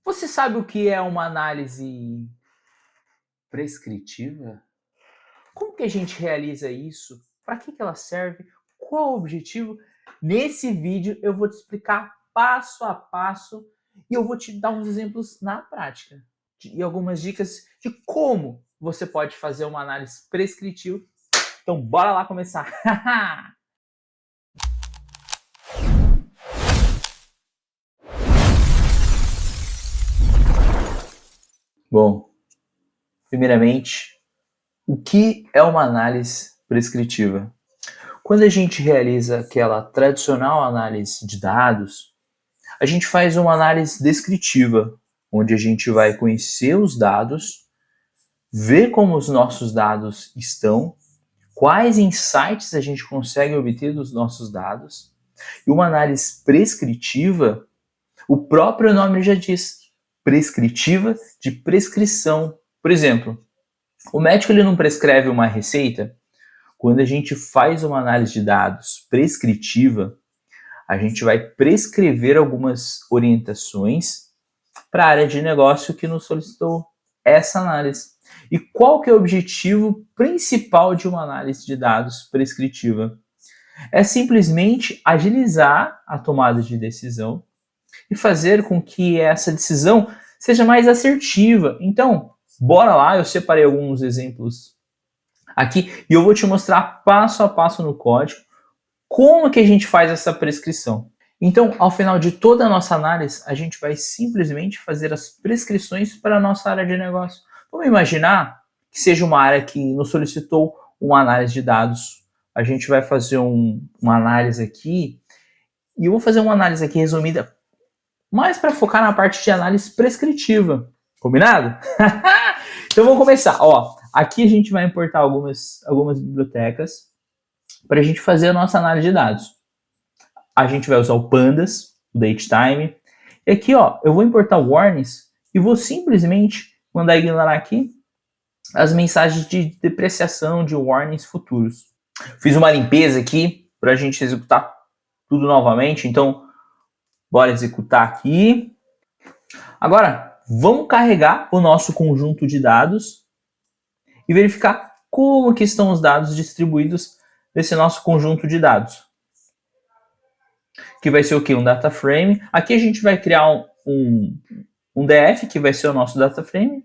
Você sabe o que é uma análise prescritiva? Como que a gente realiza isso? Para que ela serve? Qual o objetivo? Nesse vídeo eu vou te explicar passo a passo e eu vou te dar uns exemplos na prática e algumas dicas de como você pode fazer uma análise prescritiva. Então bora lá começar! Bom, primeiramente, o que é uma análise prescritiva? Quando a gente realiza aquela tradicional análise de dados, a gente faz uma análise descritiva, onde a gente vai conhecer os dados, ver como os nossos dados estão, quais insights a gente consegue obter dos nossos dados. E uma análise prescritiva, o próprio nome já diz, prescritiva de prescrição. Por exemplo, o médico ele não prescreve uma receita. Quando a gente faz uma análise de dados prescritiva, a gente vai prescrever algumas orientações para a área de negócio que nos solicitou essa análise. E qual que é o objetivo principal de uma análise de dados prescritiva? É simplesmente agilizar a tomada de decisão e fazer com que essa decisão seja mais assertiva. Então, bora lá, eu separei alguns exemplos aqui e eu vou te mostrar passo a passo no código como que a gente faz essa prescrição. Então, ao final de toda a nossa análise, a gente vai simplesmente fazer as prescrições para a nossa área de negócio. Vamos imaginar que seja uma área que nos solicitou uma análise de dados. A gente vai fazer uma análise aqui, e eu vou fazer uma análise aqui resumida, mais para focar na parte de análise prescritiva. Combinado? Então vamos começar. Ó, aqui a gente vai importar algumas bibliotecas para a gente fazer a nossa análise de dados. A gente vai usar o Pandas, o Datetime. E aqui, ó, eu vou importar o Warnings e vou simplesmente mandar ignorar aqui as mensagens de depreciação de warnings futuros. Fiz uma limpeza aqui para a gente executar tudo novamente. Então, bora executar aqui. Agora, vamos carregar o nosso conjunto de dados e verificar como que estão os dados distribuídos nesse nosso conjunto de dados. Que vai ser o quê? Um data frame. Aqui a gente vai criar um DF, que vai ser o nosso data frame,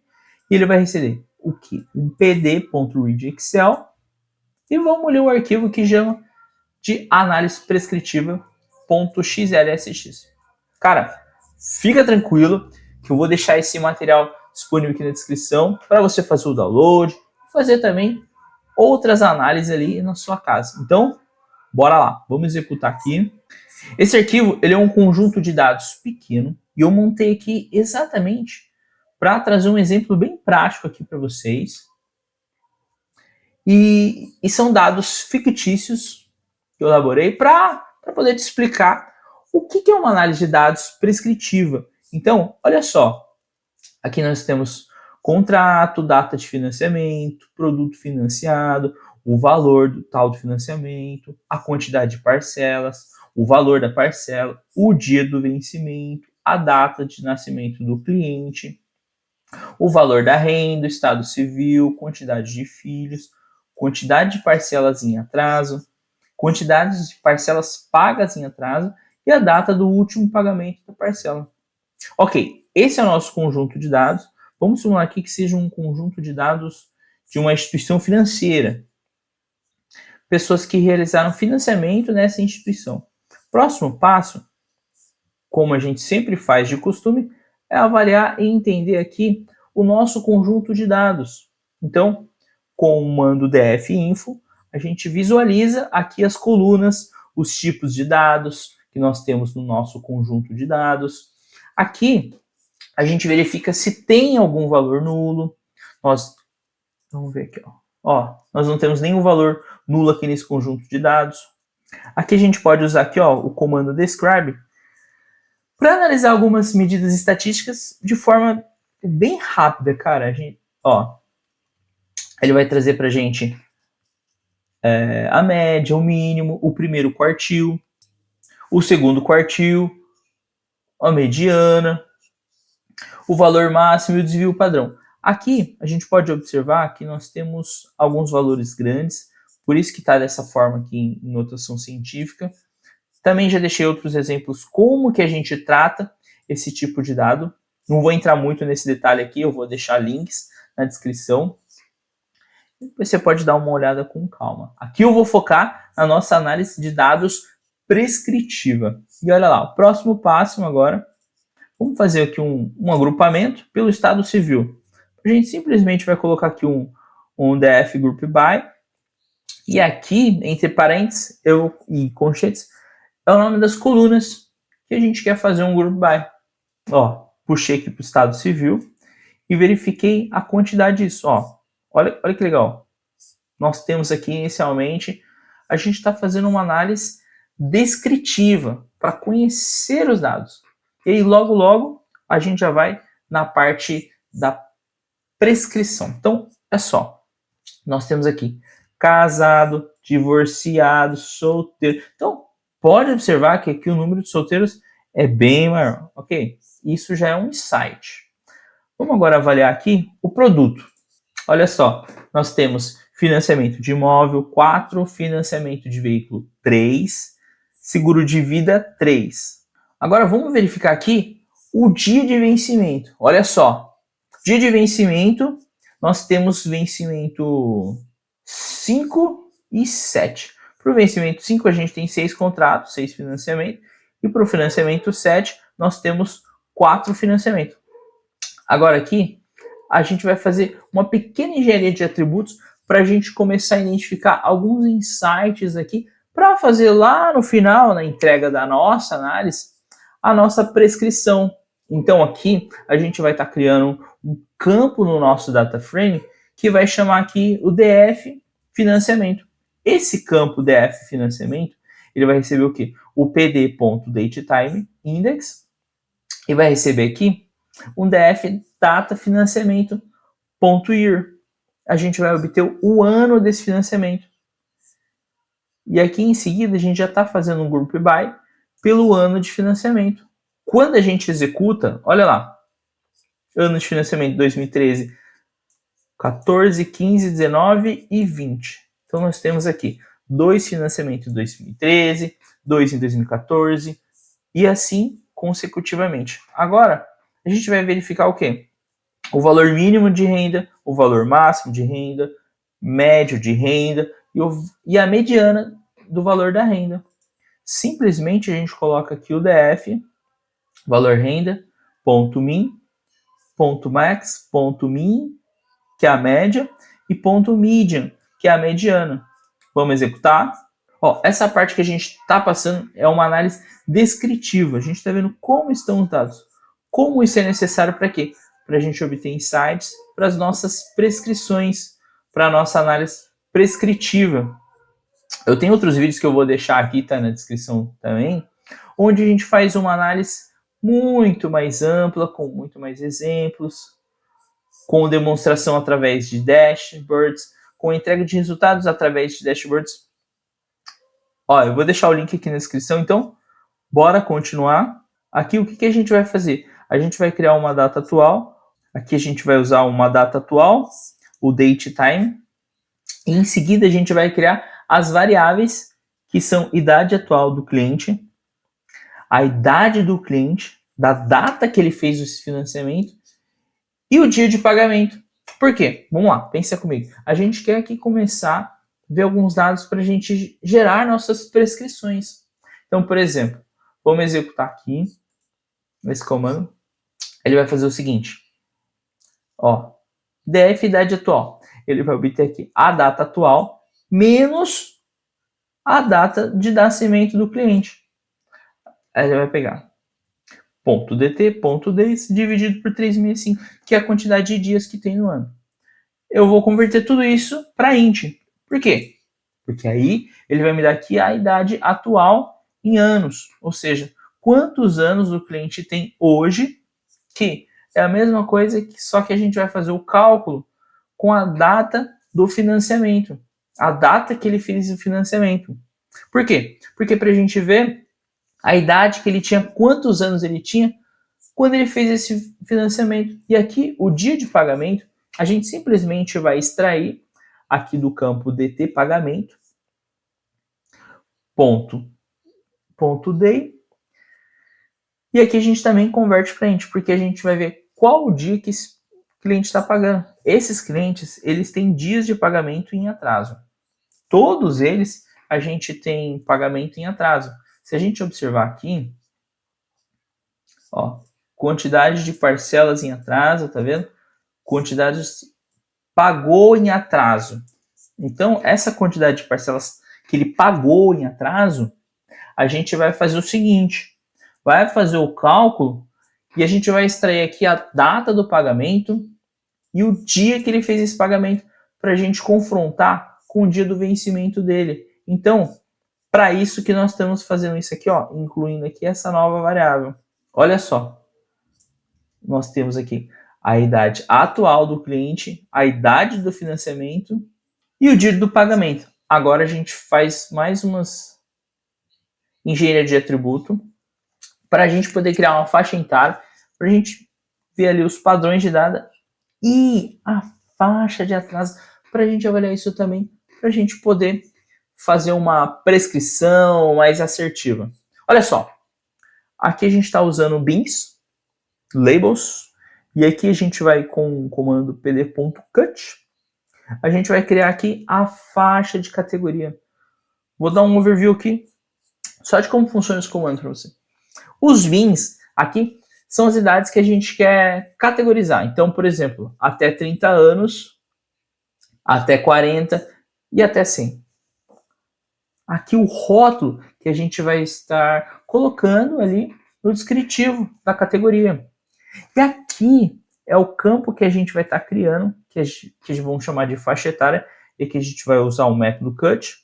e ele vai receber o quê? Um pd.readExcel, e vamos ler o arquivo que chama de análise prescritiva.xlsx. Cara, fica tranquilo que eu vou deixar esse material disponível aqui na descrição para você fazer o download, fazer também outras análises ali na sua casa. Então, bora lá, vamos executar aqui. Esse arquivo ele é um conjunto de dados pequeno e eu montei aqui exatamente para trazer um exemplo bem prático aqui para vocês. E são dados fictícios que eu elaborei para poder te explicar o que é uma análise de dados prescritiva. Então, olha só, aqui nós temos contrato, data de financiamento, produto financiado, o valor do tal do financiamento, a quantidade de parcelas, o valor da parcela, o dia do vencimento, a data de nascimento do cliente, o valor da renda, o estado civil, quantidade de filhos, quantidade de parcelas em atraso, quantidade de parcelas pagas em atraso e a data do último pagamento da parcela. Ok, esse é o nosso conjunto de dados. Vamos simular aqui que seja um conjunto de dados de uma instituição financeira. Pessoas que realizaram financiamento nessa instituição. Próximo passo, como a gente sempre faz de costume, é avaliar e entender aqui o nosso conjunto de dados. Então, com o comando dfinfo, a gente visualiza aqui as colunas, os tipos de dados que nós temos no nosso conjunto de dados. Aqui, a gente verifica se tem algum valor nulo. Vamos ver aqui, ó. Nós não temos nenhum valor nulo aqui nesse conjunto de dados. Aqui a gente pode usar aqui, ó, o comando describe para analisar algumas medidas estatísticas de forma bem rápida, cara. Ele vai trazer para a gente a média, o mínimo, o primeiro quartil, o segundo quartil, a mediana, o valor máximo e o desvio padrão. Aqui a gente pode observar que nós temos alguns valores grandes, por isso que está dessa forma aqui em notação científica. Também já deixei outros exemplos como que a gente trata esse tipo de dado. Não vou entrar muito nesse detalhe aqui, eu vou deixar links na descrição. Você pode dar uma olhada com calma. Aqui eu vou focar na nossa análise de dados prescritiva. E olha lá, o próximo passo agora, vamos fazer aqui um agrupamento pelo estado civil. A gente simplesmente vai colocar aqui um DF Group By, e aqui, entre parênteses e colchetes, é o nome das colunas que a gente quer fazer um Group By. Ó, puxei aqui para o estado civil e verifiquei a quantidade disso. Ó, olha que legal. Nós temos aqui inicialmente, a gente está fazendo uma análise descritiva para conhecer os dados. E aí logo a gente já vai na parte da prescrição. Então, é só. Nós temos aqui casado, divorciado, solteiro. Então, pode observar que aqui o número de solteiros é bem maior, ok? Isso já é um insight. Vamos agora avaliar aqui o produto. Olha só, nós temos financiamento de imóvel 4, financiamento de veículo 3, seguro de vida 3. Agora vamos verificar aqui o dia de vencimento. Olha só, dia de vencimento, nós temos vencimento 5 e 7. Para o vencimento 5 a gente tem 6 contratos, 6 financiamentos, e para o financiamento 7 nós temos 4 financiamentos. Agora aqui a gente vai fazer uma pequena engenharia de atributos para a gente começar a identificar alguns insights aqui para fazer lá no final, na entrega da nossa análise, a nossa prescrição. Então aqui a gente vai estar criando um campo no nosso data frame que vai chamar aqui o DF financiamento. Esse campo DF financiamento, ele vai receber o quê? O pd.datetime index e vai receber aqui um DF data financiamento .year. A gente vai obter o ano desse financiamento. E aqui em seguida a gente já está fazendo um group by pelo ano de financiamento. Quando a gente executa, olha lá, ano de financiamento 2013, 14, 15, 19 e 20. Então nós temos aqui 2 financiamentos em 2013, 2 em 2014 e assim consecutivamente. Agora a gente vai verificar o quê? O valor mínimo de renda, o valor máximo de renda, médio de renda e a mediana do valor da renda. Simplesmente a gente coloca aqui o DF, valor renda, ponto min, ponto max, ponto min, que é a média, e ponto median, que é a mediana. Vamos executar. Ó, essa parte que a gente está passando é uma análise descritiva. A gente está vendo como estão os dados. Como isso é necessário para quê? Para a gente obter insights para as nossas prescrições, para a nossa análise prescritiva. Eu tenho outros vídeos que eu vou deixar aqui, tá na descrição também, onde a gente faz uma análise muito mais ampla, com muito mais exemplos, com demonstração através de dashboards, com entrega de resultados através de dashboards. Ó, eu vou deixar o link aqui na descrição, então bora continuar. Aqui o que a gente vai fazer? A gente vai criar uma data atual. Aqui a gente vai usar uma data atual, o datetime. E em seguida a gente vai criar as variáveis que são idade atual do cliente, a idade do cliente, da data que ele fez esse financiamento e o dia de pagamento. Por quê? Vamos lá, pensa comigo. A gente quer aqui começar a ver alguns dados para a gente gerar nossas prescrições. Então, por exemplo, vamos executar aqui esse comando. Ele vai fazer o seguinte. Ó, DF idade atual. Ele vai obter aqui a data atual menos a data de nascimento do cliente. Aí ele vai pegar ponto .dt, ponto .days, dividido por 365, que é a quantidade de dias que tem no ano. Eu vou converter tudo isso para int. Por quê? Porque aí ele vai me dar aqui a idade atual em anos. Ou seja, quantos anos o cliente tem hoje, que é a mesma coisa, só que a gente vai fazer o cálculo com a data do financiamento. A data que ele fez o financiamento. Por quê? Porque para a gente ver a idade que ele tinha, quantos anos ele tinha quando ele fez esse financiamento. E aqui, o dia de pagamento, a gente simplesmente vai extrair aqui do campo DT pagamento, ponto day, e aqui a gente também converte para int, porque a gente vai ver qual o dia que esse cliente está pagando. Esses clientes, eles têm dias de pagamento em atraso. Todos eles, a gente tem pagamento em atraso. Se a gente observar aqui, ó, quantidade de parcelas em atraso, tá vendo? Quantidades pagou em atraso. Então, essa quantidade de parcelas que ele pagou em atraso, a gente vai fazer o seguinte, vai fazer o cálculo e a gente vai extrair aqui a data do pagamento e o dia que ele fez esse pagamento para a gente confrontar com o dia do vencimento dele. Então, para isso que nós estamos fazendo isso aqui, ó, incluindo aqui essa nova variável. Olha só, nós temos aqui a idade atual do cliente, a idade do financiamento e o dia do pagamento. Agora a gente faz mais umas engenharia de atributo para a gente poder criar uma faixa etária, para a gente ver ali os padrões de dada e a faixa de atraso, para a gente avaliar isso também, para a gente poder fazer uma prescrição mais assertiva. Olha só, aqui a gente está usando bins, labels, e aqui a gente vai com o comando pd.cut, a gente vai criar aqui a faixa de categoria. Vou dar um overview aqui, só de como funciona esse comando para você. Os bins aqui são as idades que a gente quer categorizar. Então, por exemplo, até 30 anos, até 40 e até 100. Aqui o rótulo que a gente vai estar colocando ali no descritivo da categoria. E aqui é o campo que a gente vai estar criando, que a gente vamos chamar de faixa etária, e que a gente vai usar o método cut.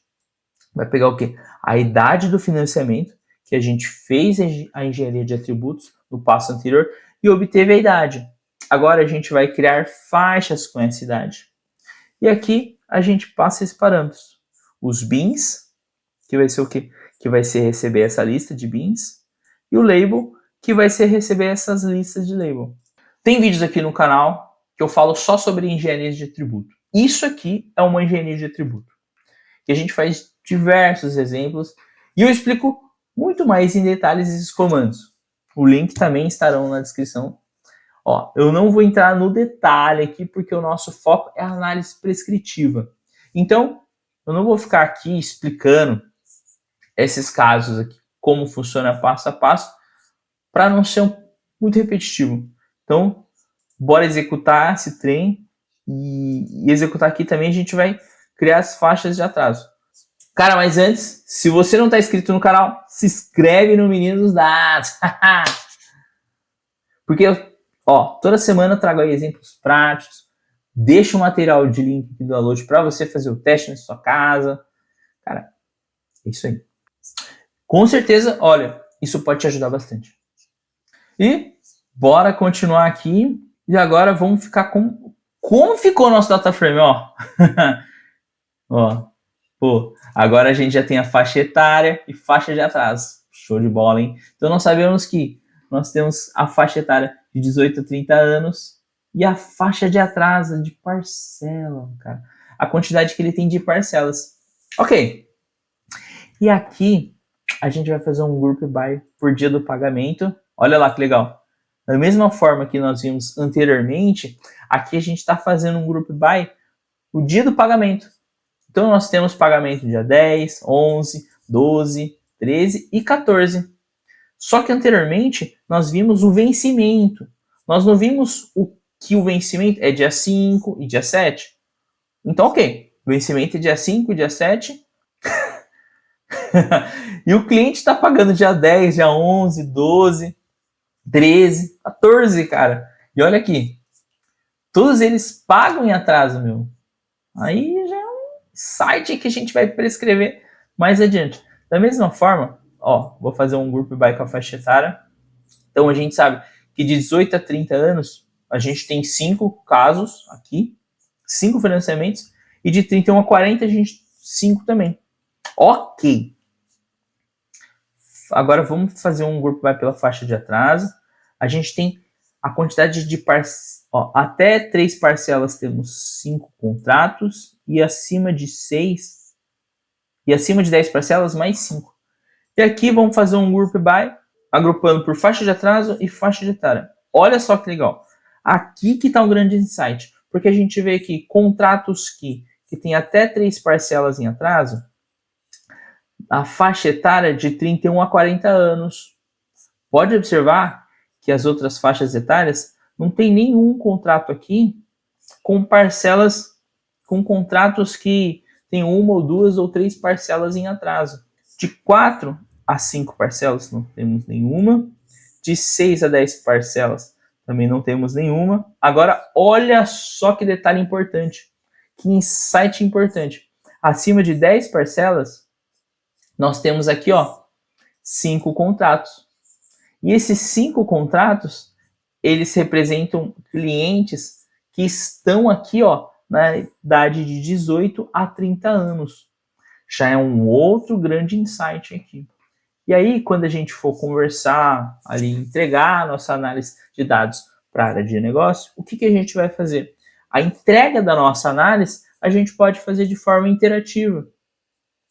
Vai pegar o quê? A idade do financiamento, que a gente fez a engenharia de atributos no passo anterior e obteve a idade. Agora a gente vai criar faixas com essa idade. E aqui a gente passa esses parâmetros. Os bins, que vai ser o quê? Que vai ser receber essa lista de bins. E o label, que vai ser receber essas listas de label. Tem vídeos aqui no canal que eu falo só sobre engenharia de atributo. Isso aqui é uma engenharia de atributo. Que a gente faz diversos exemplos e eu explico muito mais em detalhes esses comandos. O link também estarão na descrição. Ó, eu não vou entrar no detalhe aqui porque o nosso foco é a análise prescritiva. Então, eu não vou ficar aqui explicando esses casos aqui, como funciona passo a passo, para não ser muito repetitivo. Então, bora executar esse trem e executar aqui também a gente vai criar as faixas de atraso. Cara, mas antes, se você não está inscrito no canal, se inscreve no Menino dos Dados. Porque, ó, toda semana eu trago aí exemplos práticos, deixo o material de link aqui do download para você fazer o teste na sua casa. Cara, é isso aí. Com certeza, olha, isso pode te ajudar bastante. E bora continuar aqui. E agora vamos ficar com... Como ficou o nosso data frame, ó. Ó, pô, agora a gente já tem a faixa etária e faixa de atraso. Show de bola, hein? Então nós sabemos que nós temos a faixa etária de 18 a 30 anos e a faixa de atraso de parcela, cara. A quantidade que ele tem de parcelas. Ok. E aqui a gente vai fazer um group by por dia do pagamento. Olha lá que legal. Da mesma forma que nós vimos anteriormente, aqui a gente está fazendo um group by o dia do pagamento. Então nós temos pagamento dia 10, 11, 12, 13 e 14. Só que anteriormente nós vimos o vencimento. Nós não vimos que o vencimento é dia 5 e dia 7. Então, ok. O vencimento é dia 5 e dia 7. E o cliente está pagando dia 10, dia 11, 12, 13, 14, cara. E olha aqui. Todos eles pagam em atraso, meu. Aí já é um site que a gente vai prescrever mais adiante. Da mesma forma, ó, vou fazer um group by com a faixa etária. Então a gente sabe que de 18 a 30 anos, a gente tem 5 casos aqui, 5 financiamentos, e de 31 a 40 a gente 5 também. Ok. Agora vamos fazer um group by pela faixa de atraso. A gente tem a quantidade de até 3 parcelas temos 5 contratos e acima de 6 e acima de 10 parcelas mais 5. E aqui vamos fazer um group by, agrupando por faixa de atraso e faixa de etária. Olha só que legal. Aqui que está um grande insight, porque a gente vê aqui contratos que tem até 3 parcelas em atraso, a faixa etária de 31 a 40 anos. Pode observar que as outras faixas etárias não tem nenhum contrato aqui com parcelas, com contratos que tem 1 ou 2 ou 3 parcelas em atraso. De 4 a 5 parcelas não temos nenhuma. De 6 a 10 parcelas também não temos nenhuma. Agora, olha só que detalhe importante, que insight importante. Acima de 10 parcelas, nós temos aqui, 5 contratos. E esses 5 contratos, eles representam clientes que estão aqui, na idade de 18 a 30 anos. Já é um outro grande insight aqui. E aí, quando a gente for conversar ali, entregar a nossa análise de dados para a área de negócio, o que a gente vai fazer? A entrega da nossa análise, a gente pode fazer de forma interativa.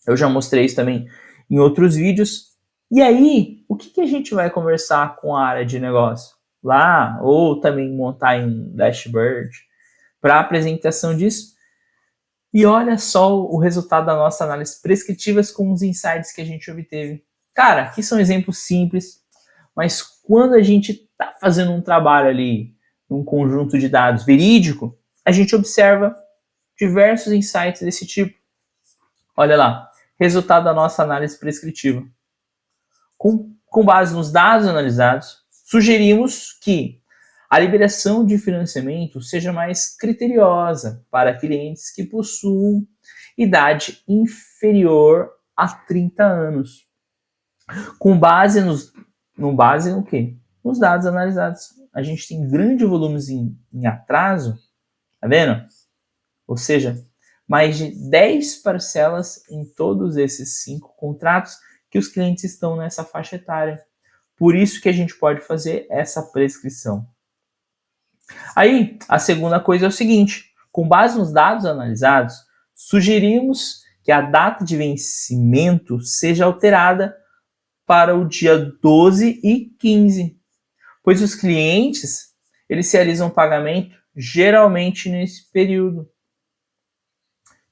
Eu já mostrei isso também em outros vídeos. E aí, o que a gente vai conversar com a área de negócio? Lá, ou também montar em dashboard para a apresentação disso. E olha só o resultado da nossa análise prescritivas com os insights que a gente obteve. Cara, aqui são exemplos simples, mas quando a gente está fazendo um trabalho ali, num conjunto de dados verídico, a gente observa diversos insights desse tipo. Olha lá, resultado da nossa análise prescritiva. Com base nos dados analisados, sugerimos que a liberação de financiamento seja mais criteriosa para clientes que possuam idade inferior a 30 anos. Com base no quê? Nos dados analisados. A gente tem grande volume em atraso, tá vendo? Ou seja, mais de 10 parcelas em todos esses 5 contratos que os clientes estão nessa faixa etária. Por isso que a gente pode fazer essa prescrição. Aí, a segunda coisa é o seguinte, com base nos dados analisados, sugerimos que a data de vencimento seja alterada para o dia 12 e 15, pois os clientes, eles realizam pagamento geralmente nesse período.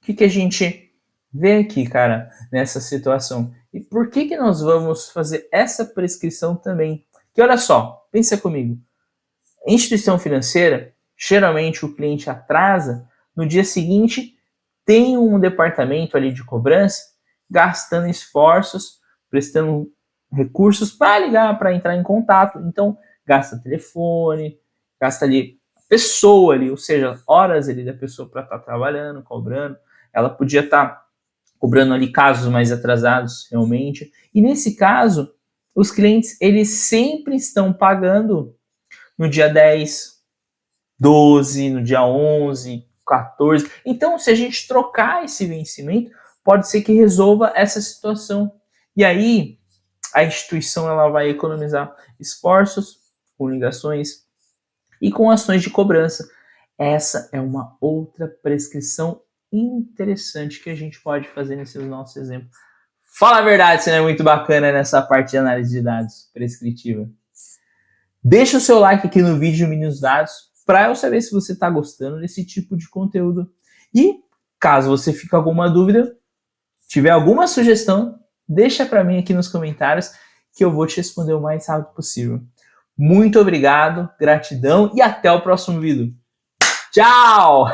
O que a gente vê aqui, cara, nessa situação? E por que nós vamos fazer essa prescrição também? Que olha só, pensa comigo. Instituição financeira, geralmente o cliente atrasa, no dia seguinte tem um departamento ali de cobrança gastando esforços, prestando recursos para ligar, para entrar em contato. Então, gasta telefone, gasta ali a pessoa ali, ou seja, horas ali da pessoa para estar trabalhando, cobrando. Ela podia estar cobrando ali casos mais atrasados, realmente. E nesse caso, os clientes, eles sempre estão pagando no dia 10, 12, no dia 11, 14. Então, se a gente trocar esse vencimento, pode ser que resolva essa situação. E aí, a instituição ela vai economizar esforços com ligações e com ações de cobrança. Essa é uma outra prescrição interessante que a gente pode fazer nesse nosso exemplo. Fala a verdade, se não é muito bacana nessa parte de análise de dados prescritiva. Deixa o seu like aqui no vídeo Meninos Dados para eu saber se você está gostando desse tipo de conteúdo. E caso você fique com alguma dúvida, tiver alguma sugestão, deixa para mim aqui nos comentários que eu vou te responder o mais rápido possível. Muito obrigado, gratidão e até o próximo vídeo. Tchau!